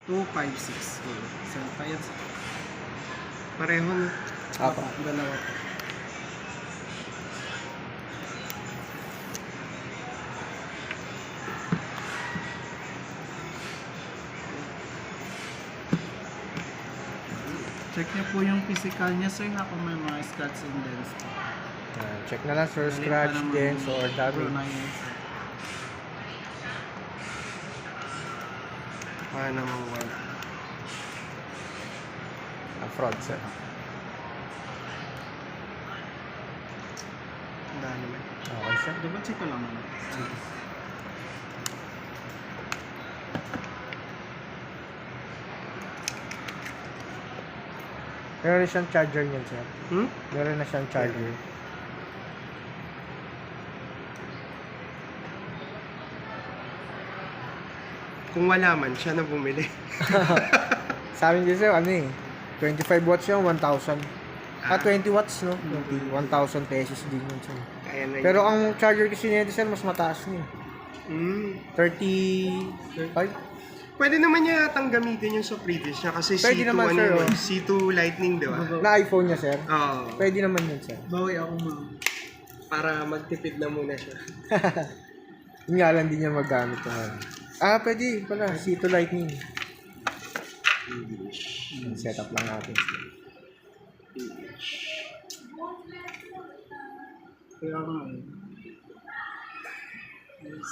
256. Santa yan. Pareho na. Apa. Dalawa po. Check niyo po yung physical niya, sir, na kung may mga scratch and dents po. Check na lang sir, Galing scratch, pa naman dents, or Pro damage. na yun, sir. Naman wala. Fraud sir. Dami naman. Okay sir. Double check ko lang naman. Meron siyang charger niyan sir. Hmm? Meron na siyang charger. Kung wala man, siya na bumili. Sa amin din sir, ano eh. 25 watts yung 1,000. 20 watts no? 1,000 pesos din yun sir. Kaya na Pero ang charger kasi nito sir, mas mataas niya. 35? Pwede naman niya yatang gamitin yung sa previous niya kasi Pwede C2, naman, ano sir, yun, oh. C2 Lightning, di ba? Na iPhone niya sir? Oo. Pwede naman yun sir. Bawi ako para magtipid na muna siya. Yun nga lang din niya magamit naman. Pwede pala. C2 Lightning. Setup lang natin. Kaya nga. Yes.